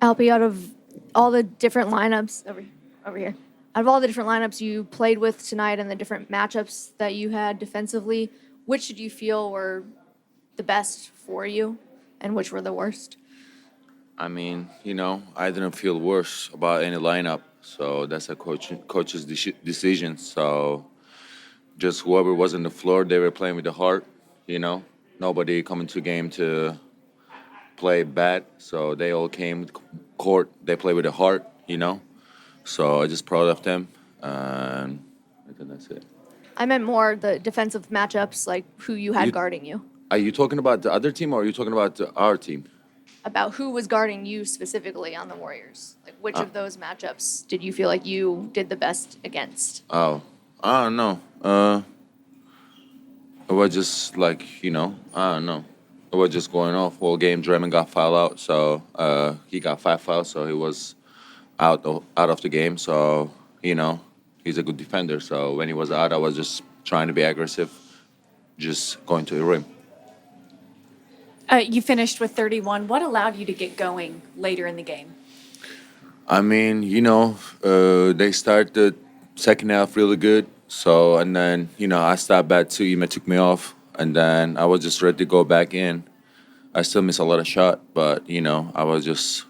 Alpi, out of all the different lineups over here, out of all the different lineups you played with tonight and the different matchups that you had defensively, which did you feel were the best for you, and which were the worst? I mean, I didn't feel worse about any lineup, so that's a coach's decision. So just whoever was on the floor, they were playing with the heart. You know, nobody coming to game to play bad, so they all came with court. They play with the heart. So I just proud of them, and I think that's it. I meant more the defensive matchups, like who you had You guarding you, Are you talking about the other team or are you talking about our team? about who was guarding you specifically on the Warriors. Like, which Uh, of those matchups did you feel like you did the best against? oh, I don't know. It was just like I don't know. It was just going off whole game. Draymond got fouled out, so he got 5 fouls, so he was out of the game. So he's a good defender. So when he was out, I was just trying to be aggressive, just going to the rim. You finished with 31. What allowed you to get going later in the game? I mean, they started second half really good. So, and then, I stopped bad too. Ime took me off. And then I was just ready to go back in. I still miss a lot of shot, but, I was just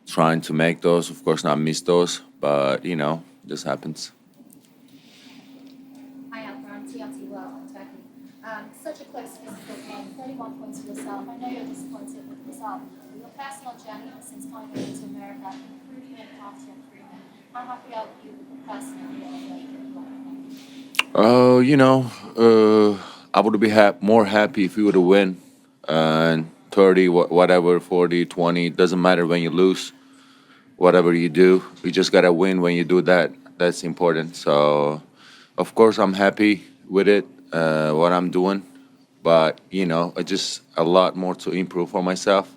trying to make those. Of course, not miss those, but, this happens. Hi, Alperen, TRT World on Turkey. Such a close physical game, 31 points for yourself. I know you're disappointed with the result, but your personal journey since coming over to America, improvement after improvement. How happy are you with the personal growth that you've I would be more happy if we would have win. And 30, whatever, 40, 20, doesn't matter when you lose. Whatever you do, you just gotta win when you do that. That's important. So, of course, I'm happy with it, what I'm doing. But, it's just a lot more to improve for myself.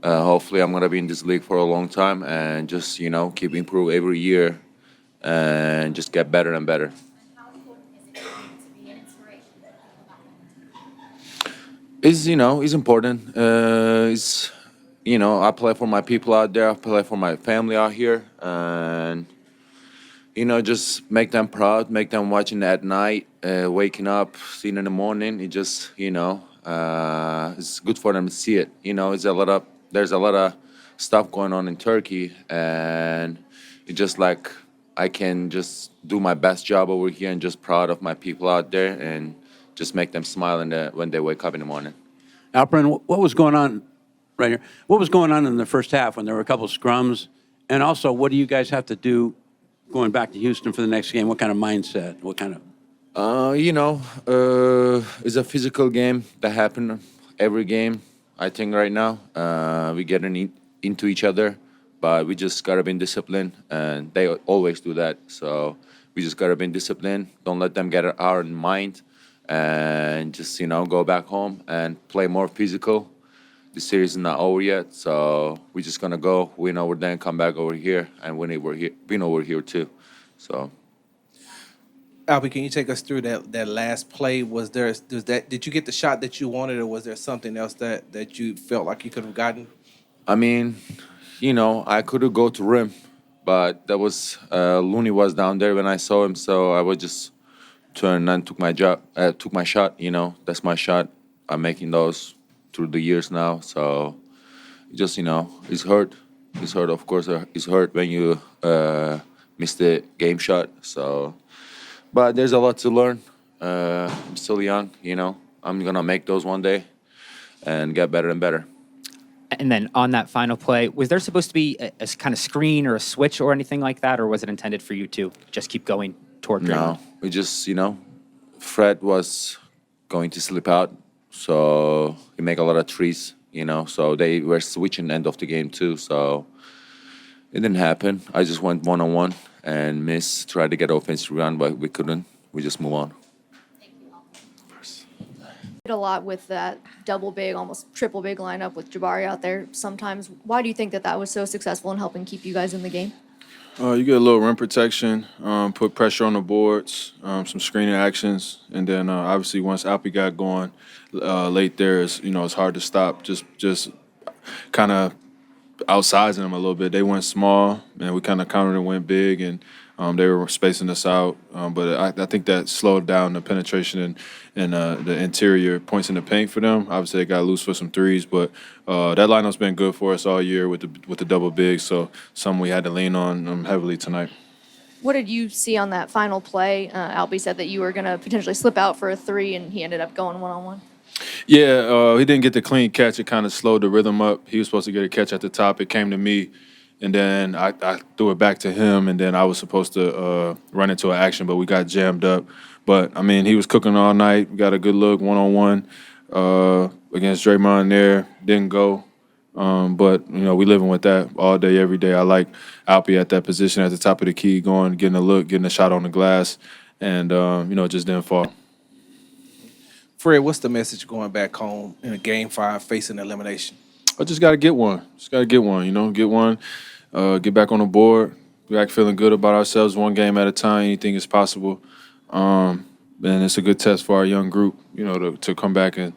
Hopefully, I'm gonna be in this league for a long time and just, keep improve every year and just get better and better. how important is it for you to be an inspiration for people back home? Is important. I play for my people out there. I play for my family out here, and just make them proud, make them watching at night, waking up, seeing in the morning. It just it's good for them to see it. There's a lot of stuff going on in Turkey, and it's just like I can just do my best job over here and just proud of my people out there and just make them smile when they wake up in the morning. Alperen, what was going on right here? What was going on in the first half when there were a couple of scrums? And also, what do you guys have to do going back to Houston for the next game? What kind of mindset? What kind of? It's a physical game that happen every game. I think right now we getting into each other, but we just gotta be disciplined, and they always do that. So we just gotta be disciplined. Don't let them get our mind, and just go back home and play more physical. The series is not over yet, so we're just gonna go win over there and come back over here and win over here too. So. Albie, can you take us through that last play? Did you get the shot that you wanted, or was there something else that you felt like you could have gotten? I mean, I could have go to rim, but that was Looney was down there when I saw him, so I was just turned and took my shot. That's my shot. I'm making those through the years now, so just it's hurt. It's hurt, of course. It's hurt when you miss the game shot. So, but there's a lot to learn. I'm still young. I'm gonna make those one day and get better and better. And then on that final play, was there supposed to be a kind of screen or a switch or anything like that, or was it intended for you to just keep going toward Draymond? No, we just Fred was going to slip out, so he make a lot of trees. So they were switching end of the game too. So it didn't happen. I just went 1-on-1 and missed. Tried to get offensive rebound, but we couldn't. We just move on. Thank you, Alperen. Did a lot with that double big, almost triple big lineup with Jabari out there sometimes. Why do you think that was so successful in helping keep you guys in the game? You get a little rim protection, put pressure on the boards, some screening actions, and then obviously once Alpi got going late there, it's hard to stop. Just kind of outsizing them a little bit. They went small, and we kind of countered and went big, and they were spacing us out. But I think that slowed down the penetration and the interior points in the paint for them. Obviously, they got loose for some threes, but that lineup's been good for us all year with the double big. So something we had to lean on heavily tonight. What did you see on that final play? Albie said that you were going to potentially slip out for a three, and he ended up going one-on-one. Yeah, he didn't get the clean catch. It kind of slowed the rhythm up. He was supposed to get a catch at the top. It came to me, and then I threw it back to him, and then I was supposed to run into an action, but we got jammed up. But, I mean, he was cooking all night. We got a good look one-on-one against Draymond there. Didn't go. But, you know, we living with that all day, every day. I like Alpie at that position at the top of the key, going, getting a look, getting a shot on the glass, and, you know, it just didn't fall. Fred, what's the message going back home in a Game 5 facing elimination? I just got to get one. Just got to get one, you know, get one, get back on the board, get back feeling good about ourselves, one game at a time. Anything is possible. And it's a good test for our young group, you know, to come back and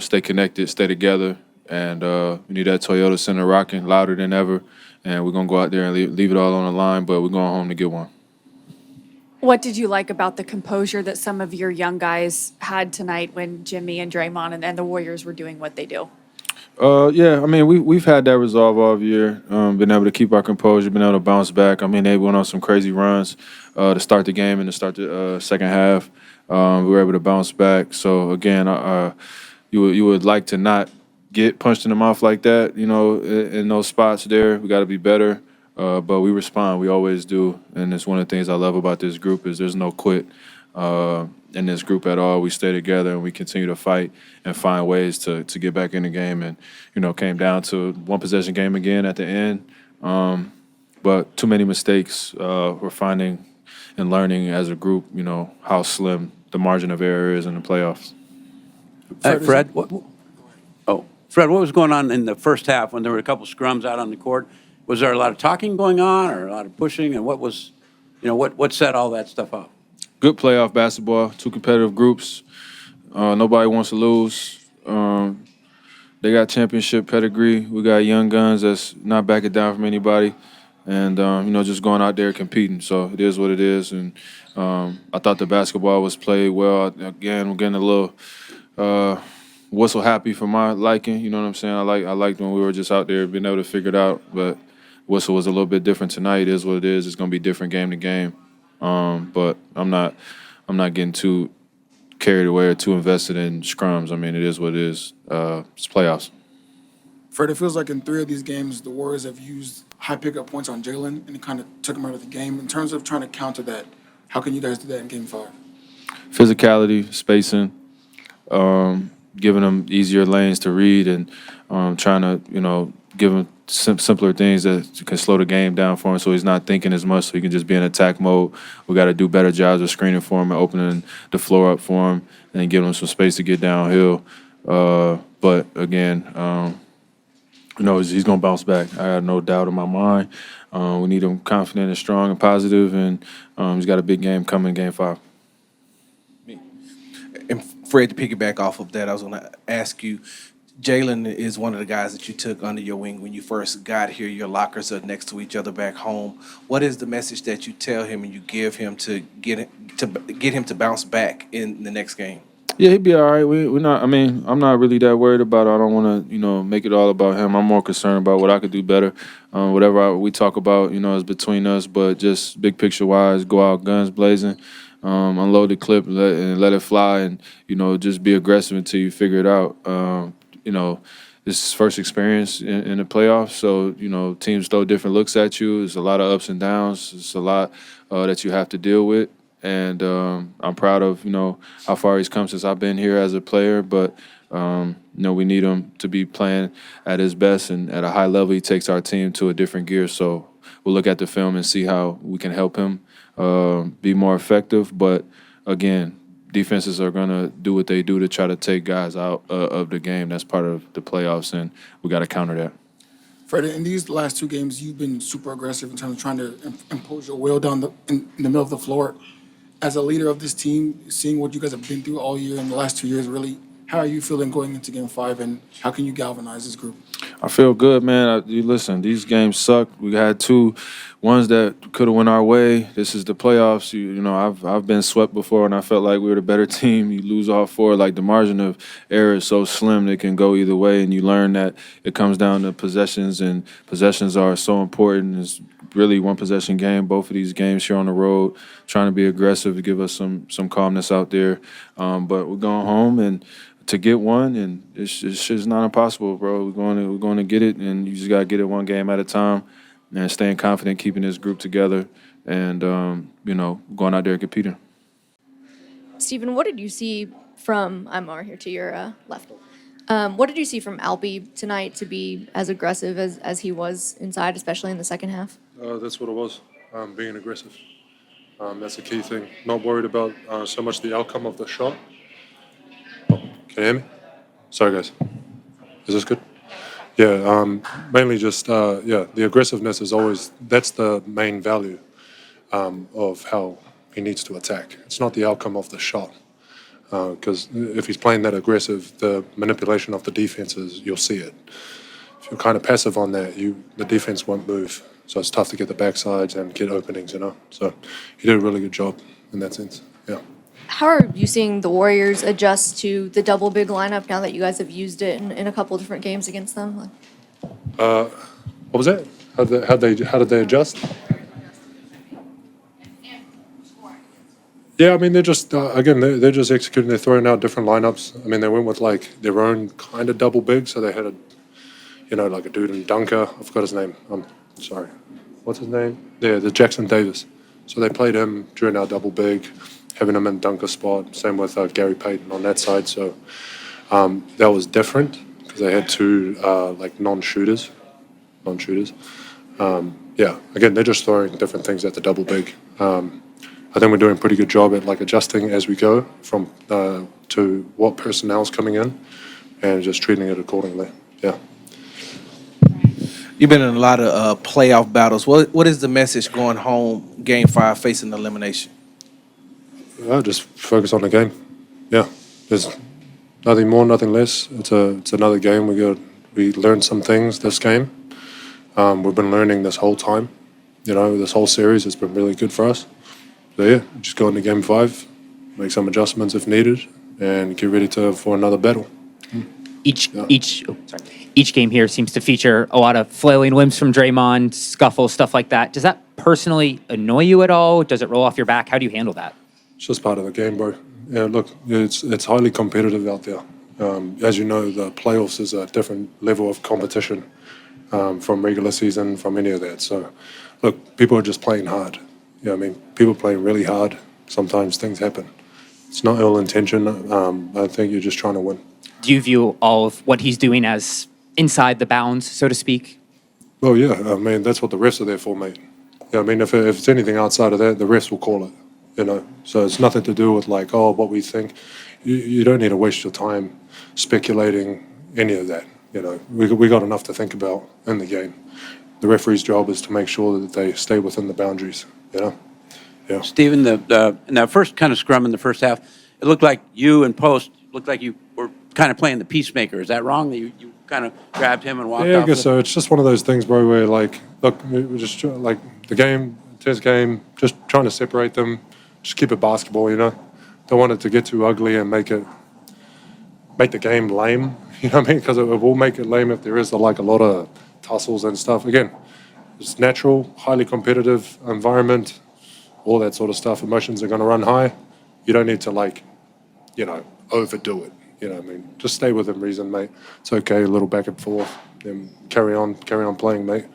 stay connected, stay together. And we need that Toyota Center rocking louder than ever. And we're going to go out there and leave it all on the line, but we're going home to get one. What did you like about the composure that some of your young guys had tonight when Jimmy and Draymond and the Warriors were doing what they do? Yeah, I mean, we've had that resolve all year, been able to keep our composure, been able to bounce back. I mean, they went on some crazy runs to start the game and to start the second half. We were able to bounce back. So, again, you would like to not get punched in the mouth like that, you know, in those spots there. We got to be better. But we respond. We always do. And it's one of the things I love about this group is there's no quit in this group at all. We stay together and we continue to fight and find ways to get back in the game. And, you know, came down to one possession game again at the end. But too many mistakes. We're finding and learning as a group, you know, how slim the margin of error is in the playoffs. Fred, Fred, what was going on in the first half when there were a couple scrums out on the court? Was there a lot of talking going on or a lot of pushing? And what was, you know, what set all that stuff up? Good playoff basketball, two competitive groups. Nobody wants to lose. They got championship pedigree. We got young guns that's not backing down from anybody. And, you know, just going out there competing. So it is what it is. And I thought the basketball was played well. Again, we're getting a little whistle happy for my liking. You know what I'm saying? I liked when we were just out there being able to figure it out. But whistle was a little bit different tonight. It is what it is. It's going to be different game to game. But I'm not getting too carried away or too invested in scrums. I mean, it is what it is. It's playoffs. Fred, it feels like in 3 of these games, the Warriors have used high pickup points on Jalen, and it kind of took him out of the game. In terms of trying to counter that, how can you guys do that in Game 5? Physicality, spacing, giving them easier lanes to read, and trying to, you know, give him simpler things that can slow the game down for him so he's not thinking as much, so he can just be in attack mode. We got to do better jobs of screening for him and opening the floor up for him and giving him some space to get downhill. But, again, you know, he's going to bounce back. I have no doubt in my mind. We need him confident and strong and positive, and he's got a big game coming in Game 5. And Fred, to piggyback off of that, I was going to ask you, Jalen is one of the guys that you took under your wing when you first got here. Your lockers are next to each other back home. What is the message that you tell him and you give him to get him to bounce back in the next game? Yeah, he'd be all right. We're not. I mean, I'm not really that worried about it. I don't want to, you know, make it all about him. I'm more concerned about what I could do better. Whatever we talk about, you know, is between us. But just big picture wise, go out guns blazing, unload the clip and let it fly, and you know, just be aggressive until you figure it out. You know, this is his first experience in the playoffs, so you know, teams throw different looks at you. There's a lot of ups and downs. It's a lot that you have to deal with. And I'm proud of, you know, how far he's come since I've been here as a player. But, you know, we need him to be playing at his best and at a high level. He takes our team to a different gear. So we'll look at the film and see how we can help him be more effective. But, again, defenses are going to do what they do to try to take guys out of the game. That's part of the playoffs, and we got to counter that. Fred, in these last 2 games, you've been super aggressive in terms of trying to impose your will down in the middle of the floor. As a leader of this team, seeing what you guys have been through all year in the last 2 years, really, how are you feeling going into Game 5, and how can you galvanize this group? I feel good, man. You listen, these games suck. We had two ones that could have went our way. This is the playoffs. You know, I've been swept before, and I felt like we were the better team. You lose all four. Like, the margin of error is so slim, it can go either way, and you learn that it comes down to possessions, and possessions are so important. It's really one possession game. Both of these games here on the road, trying to be aggressive to give us some calmness out there. But we're going home and to get one, and it's just not impossible, bro. We're going to get it, and you just got to get it one game at a time, and staying confident, keeping this group together, and you know, going out there and competing. Stephen, what did you see from, I'm over here to your left. What did you see from Alpi tonight to be as aggressive as he was inside, especially in the second half? That's what it was, being aggressive. That's the key thing. Not worried about so much the outcome of the shot. Can you hear me? Sorry, guys. Is this good? Yeah, mainly just, the aggressiveness is always, that's the main value of how he needs to attack. It's not the outcome of the shot. Because if he's playing that aggressive, the manipulation of the defenses, you'll see it. If you're kind of passive on that, the defense won't move. So it's tough to get the backsides and get openings, you know. So he did a really good job in that sense, yeah. How are you seeing the Warriors adjust to the double big lineup now that you guys have used it in a couple different games against them? What was that? How did they adjust? Yeah, I mean, they're just, again, they're just executing, they're throwing out different lineups. I mean, they went with like their own kind of double big, so they had like a dude in Dunker. I forgot his name. I'm sorry. What's his name? Yeah, the Jackson Davis. So they played him during our double big, having him in Dunker spot. Same with Gary Payton on that side. So that was different because they had two like non-shooters. Yeah, again, they're just throwing different things at the double big. I think we're doing a pretty good job at like adjusting as we go from to what personnel's coming in and just treating it accordingly. Yeah. You've been in a lot of playoff battles. What is the message going home, Game 5, facing elimination? Just focus on the game. Yeah, there's nothing more, nothing less. It's another game. We learned some things this game. We've been learning this whole time. You know, this whole series has been really good for us. So yeah, just go into Game 5, make some adjustments if needed, and get ready for another battle. Each game here seems to feature a lot of flailing limbs from Draymond, scuffles, stuff like that. Does that personally annoy you at all? Does it roll off your back? How do you handle that? It's just part of the game, bro. Yeah, look, it's highly competitive out there. As you know, the playoffs is a different level of competition from regular season, from any of that. So, look, people are just playing hard. You know what I mean? People playing really hard. Sometimes things happen. It's not ill intention. I think you're just trying to win. Do you view all of what he's doing as inside the bounds, so to speak? Well, yeah. I mean, that's what the refs are there for, mate. Yeah, I mean, if it's anything outside of that, the refs will call it. You know, so it's nothing to do with like, oh, what we think. You don't need to waste your time speculating any of that. You know, we got enough to think about in the game. The referee's job is to make sure that they stay within the boundaries. You know, yeah. Stephen, in that first kind of scrum in the first half, it looked like you and Post looked like you were kind of playing the peacemaker. Is that wrong? That you kind of grabbed him and walked off? Yeah, I guess so. It's just one of those things, bro, where like, look, we're just like the game, test game, just trying to separate them, just keep it basketball, you know. Don't want it to get too ugly and make the game lame, you know what I mean? Because it will make it lame if there is like a lot of tussles and stuff. Again, it's natural, highly competitive environment, all that sort of stuff. Emotions are going to run high. You don't need to like, you know, overdo it. You know what I mean? Just stay within reason, mate. It's okay, a little back and forth. Then carry on playing, mate.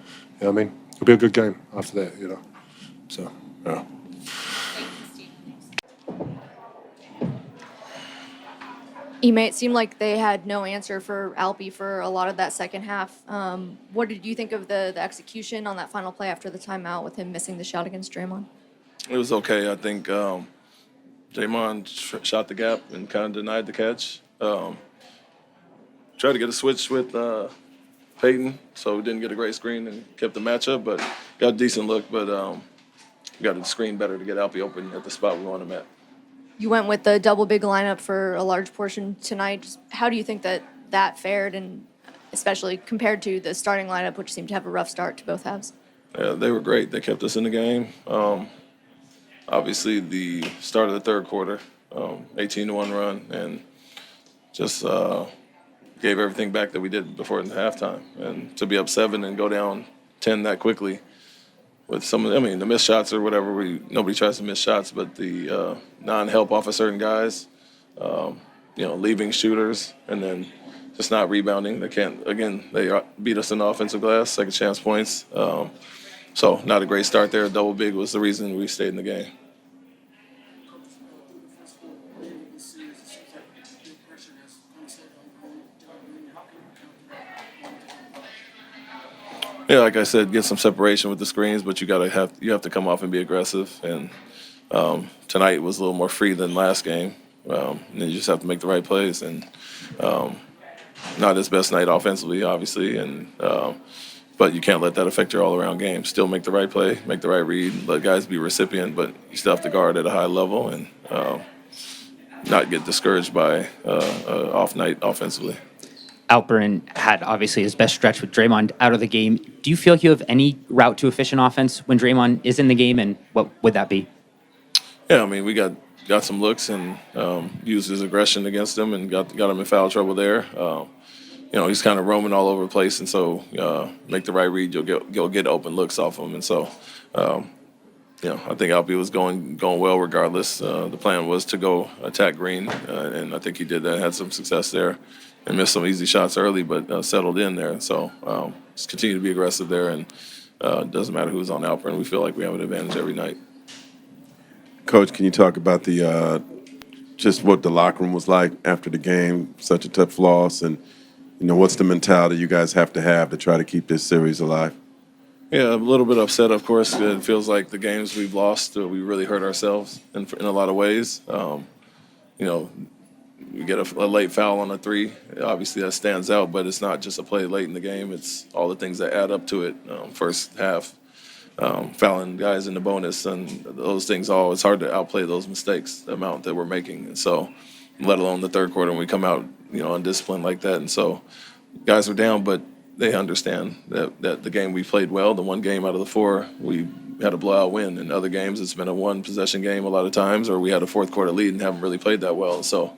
You know what I mean? It'll be a good game after that, you know. So, yeah. Ime, it seemed like they had no answer for Alpi for a lot of that second half. What did you think of the execution on that final play after the timeout with him missing the shot against Draymond? It was okay. I think Draymond shot the gap and kind of denied the catch. Tried to get a switch with Peyton, so we didn't get a great screen and kept the matchup, but got a decent look. But we got to screen better to get Alpi open at the spot we want him at. You went with the double big lineup for a large portion tonight. Just how do you think that fared? And especially compared to the starting lineup, which seemed to have a rough start to both halves? Yeah, they were great. They kept us in the game. Obviously, the start of the third quarter, 18-1 run, and just gave everything back that we did before in halftime. And to be up 7 and go down 10 that quickly with some of the missed shots or whatever, nobody tries to miss shots, but the non-help off of certain guys, leaving shooters, and then just not rebounding. They beat us in the offensive glass, second chance points. So not a great start there. Double big was the reason we stayed in the game. Yeah, like I said, get some separation with the screens, but you have to come off and be aggressive. And tonight was a little more free than last game. And you just have to make the right plays. And not his best night offensively, obviously, but you can't let that affect your all-around game. Still make the right play, make the right read, let guys be recipient, but you still have to guard at a high level and not get discouraged by an off night offensively. Alperen had obviously his best stretch with Draymond out of the game. Do you feel you have any route to efficient offense when Draymond is in the game, and what would that be? Yeah, we got some looks and used his aggression against him and got him in foul trouble there. He's kind of roaming all over the place, and so make the right read, you'll get open looks off him, and so I think Alpy was going well regardless. The plan was to go attack Green, and I think he did that. Had some success there, and missed some easy shots early, but settled in there. So just continue to be aggressive there, and it doesn't matter who's on Alperen. We feel like we have an advantage every night. Coach, can you talk about the just what the locker room was like after the game? Such a tough loss, and what's the mentality you guys have to try to keep this series alive? Yeah, a little bit upset, of course. It feels like the games we've lost, we really hurt ourselves in a lot of ways. We get a late foul on a 3. Obviously, that stands out, but it's not just a play late in the game. It's all the things that add up to it. First half, fouling guys in the bonus, and those things it's hard to outplay those mistakes, the amount that we're making. And so, let alone the third quarter when we come out, undisciplined like that. And so, guys are down, but they understand that the game we played well, the one game out of the 4, we had a blowout win. In other games, it's been a one-possession game a lot of times, or we had a fourth quarter lead and haven't really played that well. So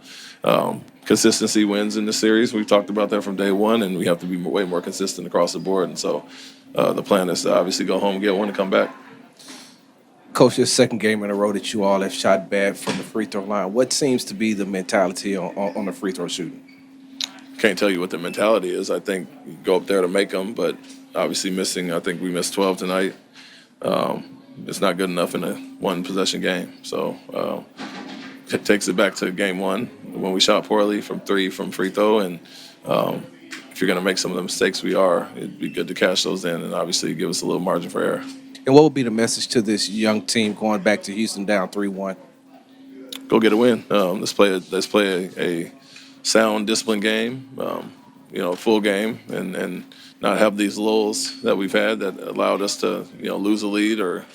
consistency wins in this series. We've talked about that from day one, and we have to be way more consistent across the board. And so the plan is to obviously go home and get one and come back. Coach, this second game in a row that you all have shot bad from the free throw line. What seems to be the mentality on the free throw shooting? Can't tell you what the mentality is. I think you go up there to make them, but obviously missing. I think we missed 12 tonight. It's not good enough in a one-possession game. So it takes it back to game 1 when we shot poorly from 3 from free throw. And if you're going to make some of the mistakes it'd be good to cash those in and obviously give us a little margin for error. And what would be the message to this young team going back to Houston down 3-1? Go get a win. Let's play a sound, disciplined game, full game, and not have these lulls that we've had that allowed us to, lose a lead or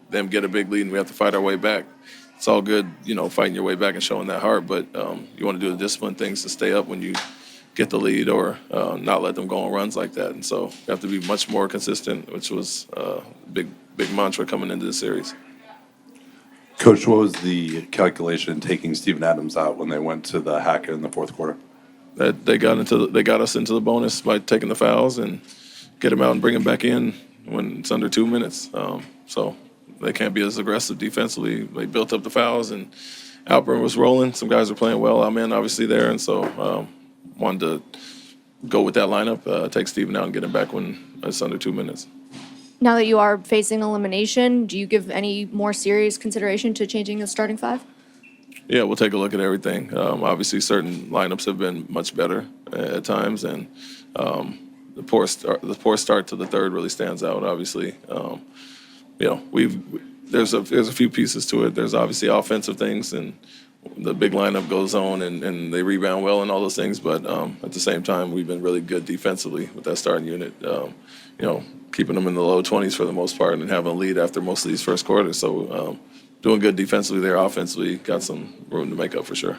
them get a big lead and we have to fight our way back. It's all good, fighting your way back and showing that heart, but you want to do the disciplined things to stay up when you get the lead or not let them go on runs like that. And so you have to be much more consistent, which was a big mantra coming into the series. Coach, what was the calculation in taking Steven Adams out when they went to the hack in the fourth quarter? That they got us into the bonus by taking the fouls and get him out and bring him back in when it's under 2 minutes. So they can't be as aggressive defensively. They built up the fouls and Alperen was rolling. Some guys were playing well. I'm in obviously there, and so wanted to go with that lineup, take Steven out and get him back when it's under 2 minutes. Now that you are facing elimination, do you give any more serious consideration to changing the starting 5? Yeah, we'll take a look at everything. Obviously, certain lineups have been much better at times, and the poor start to the third really stands out. Obviously, there's a few pieces to it. There's obviously offensive things, and the big lineup goes on, and they rebound well and all those things. But at the same time, we've been really good defensively with that starting unit. Keeping them in the low 20s for the most part and having a lead after most of these first quarters. So doing good defensively there, offensively, got some room to make up for sure.